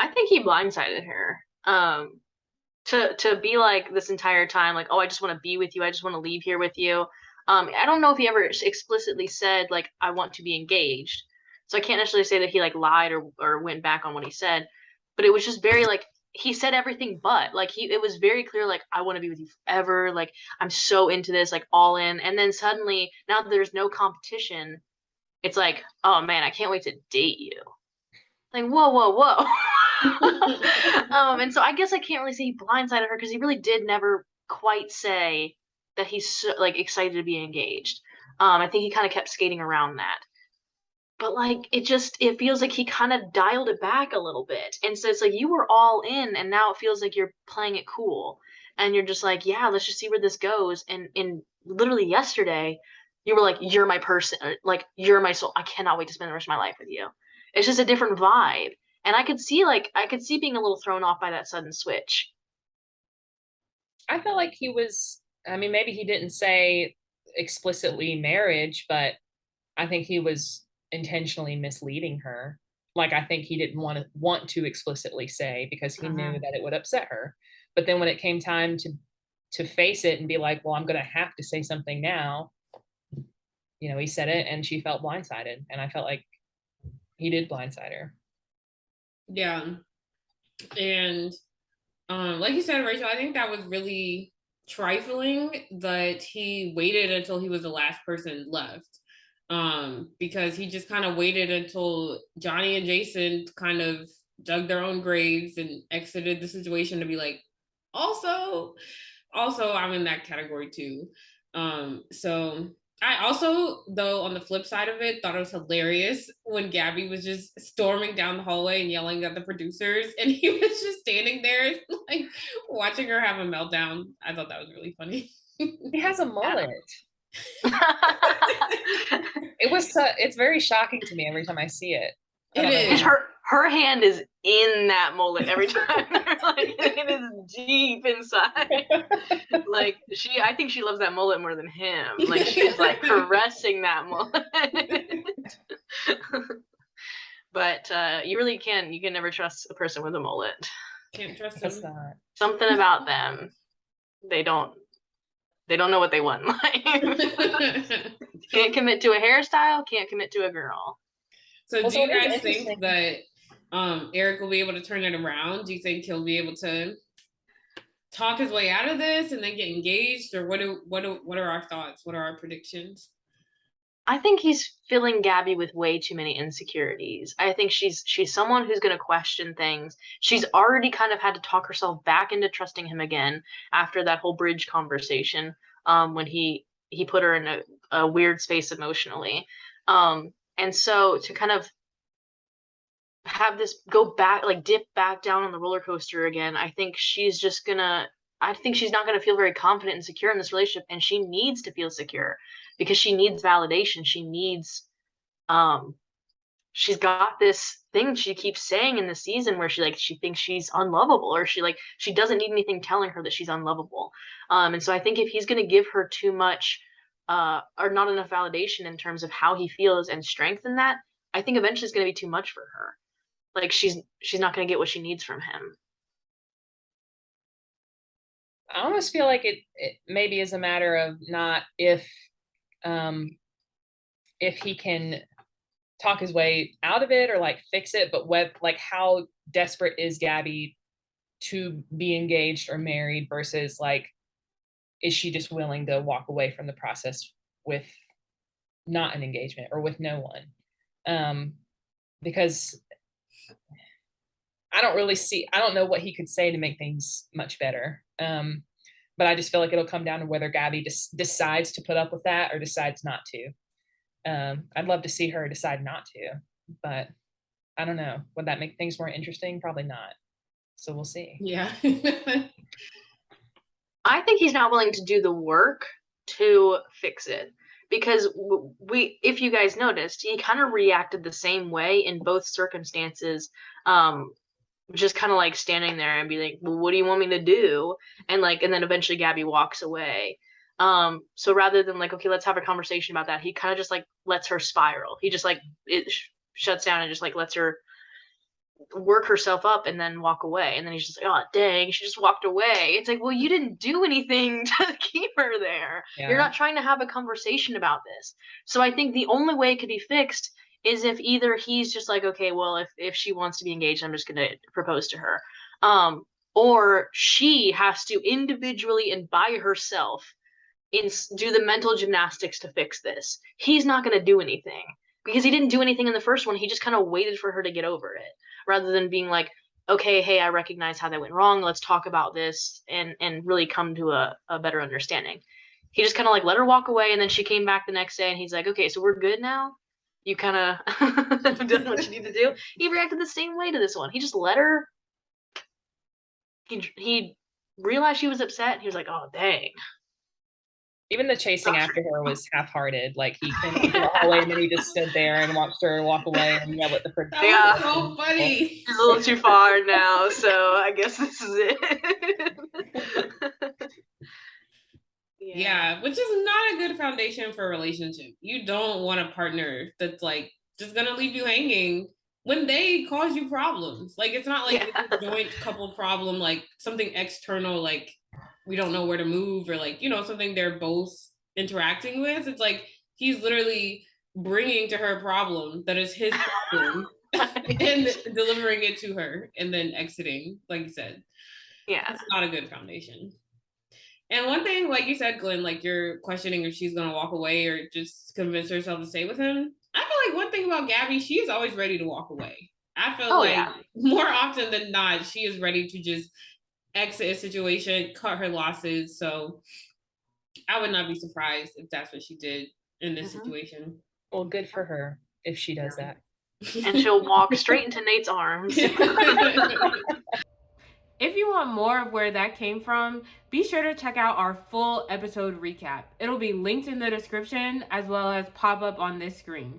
I think he blindsided her. To be like this entire time, like, oh, I just want to be with you. I just want to leave here with you. I don't know if he ever explicitly said like I want to be engaged. So I can't necessarily say that he like lied or went back on what he said, but it was just very like he said everything but like he it was very clear like I want to be with you forever. Like I'm so into this, like all in. And then suddenly now that there's no competition, it's like, oh man, I can't wait to date you. Like, whoa, whoa, whoa. And so I guess I can't really say he blindsided her because he really did never quite say that he's so, like excited to be engaged. I think he kind of kept skating around that. But like it feels like he kind of dialed it back a little bit. And so it's like you were all in and now it feels like you're playing it cool. And you're just like, yeah, let's just see where this goes. And in literally yesterday, you were like, you're my person, like you're my soul. I cannot wait to spend the rest of my life with you. It's just a different vibe. And I could see being a little thrown off by that sudden switch. I felt like he was, I mean, maybe he didn't say explicitly marriage, but I think he was intentionally misleading her. Like I think he didn't want to explicitly say because he knew Mm-hmm. that it would upset her. But then when it came time to face it and be like, well, I'm going to have to say something now, he said it and she felt blindsided. And I felt like he did blindside her. Yeah. And like you said, Rachel, I think that was really trifling that he waited until he was the last person left. Because he just kind of waited until Johnny and Jason kind of dug their own graves and exited the situation to be like, also, also I'm in that category too. So I also, though, on the flip side of it, thought it was hilarious when Gabby was just storming down the hallway and yelling at the producers, and he was just standing there, like watching her have a meltdown. I thought that was really funny. He has a mullet. Yeah. It's very shocking to me every time I see it. I It don't know Because is. why. her hand is in that mullet every time. Like it is deep inside. Like I think she loves that mullet more than him. Like she's like caressing that mullet. But you can never trust a person with a mullet. Can't trust That's him. not. Something about them, they don't they don't know what they want in life. Can't commit to a hairstyle, can't commit to a girl. So do Also, you it is guys think interesting. that Eric will be able to turn it around? Do you think he'll be able to talk his way out of this and then get engaged, or what are our thoughts? What are our predictions? I think he's filling Gabby with way too many insecurities. I think she's someone who's going to question things. She's already kind of had to talk herself back into trusting him again after that whole bridge conversation when he put her in a weird space emotionally. And so to kind of have this go back like dip back down on the roller coaster again, I think she's not gonna feel very confident and secure in this relationship, and she needs to feel secure because she needs validation. Um she's got this thing she keeps saying in the season where she thinks she's unlovable, or she doesn't need anything telling her that she's unlovable. And so I think if he's gonna give her too much or not enough validation in terms of how he feels and strengthen that, I think eventually it's gonna be too much for her. Like she's not going to get what she needs from him. I almost feel like it maybe is a matter of not um, if he can talk his way out of it or like fix it, but like how desperate is Gabby to be engaged or married versus like is she just willing to walk away from the process with not an engagement or with no one? Because I don't know what he could say to make things much better. But I just feel like it'll come down to whether Gabby just decides to put up with that or decides not to. I'd love to see her decide not to, but I don't know. Would that make things more interesting? Probably not. So we'll see. Yeah. I think he's not willing to do the work to fix it because if you guys noticed, he kind of reacted the same way in both circumstances. Just kind of like standing there and be like, well, what do you want me to do? And then eventually Gabby walks away. So rather than like, okay, let's have a conversation about that, he kind of just like lets her spiral. He just like it shuts down and just like lets her work herself up and then walk away. And then he's just like, oh, dang, she just walked away. It's like, well, you didn't do anything to keep her there. You're not trying to have a conversation about this. So I think the only way it could be fixed is if either he's just like, okay, well, if she wants to be engaged, I'm just going to propose to her. Or she has to individually and by herself do the mental gymnastics to fix this. He's not going to do anything because he didn't do anything in the first one. He just kind of waited for her to get over it rather than being like, okay, hey, I recognize how that went wrong. Let's talk about this and really come to a better understanding. He just kind of like let her walk away, and then she came back the next day and he's like, okay, so we're good now. You kind of have done what you need to do. He reacted the same way to this one. He just let her. He realized she was upset. And he was like, oh, dang. Even the chasing after her was half-hearted. Like, he came into the hallway and then he just stood there and watched her walk away and yell at the producer. That was so funny. She's a little too far now, so I guess this is it. Yeah, which is not a good foundation for a relationship. You don't want a partner that's like just gonna leave you hanging when they cause you problems. Like, it's not like it's a joint couple problem, like something external, like we don't know where to move, or like, something they're both interacting with. It's like he's literally bringing to her a problem that is his problem and delivering it to her and then exiting, like you said. Yeah. That's not a good foundation. And one thing, like you said, Glenn, like you're questioning if she's gonna walk away or just convince herself to stay with him. I feel like one thing about Gabby, she is always ready to walk away. I feel more often than not, she is ready to just exit a situation, cut her losses. So I would not be surprised if that's what she did in this situation. Well, good for her if she does that. And she'll walk straight into Nate's arms. If you want more of where that came from, be sure to check out our full episode recap. It'll be linked in the description as well as pop up on this screen.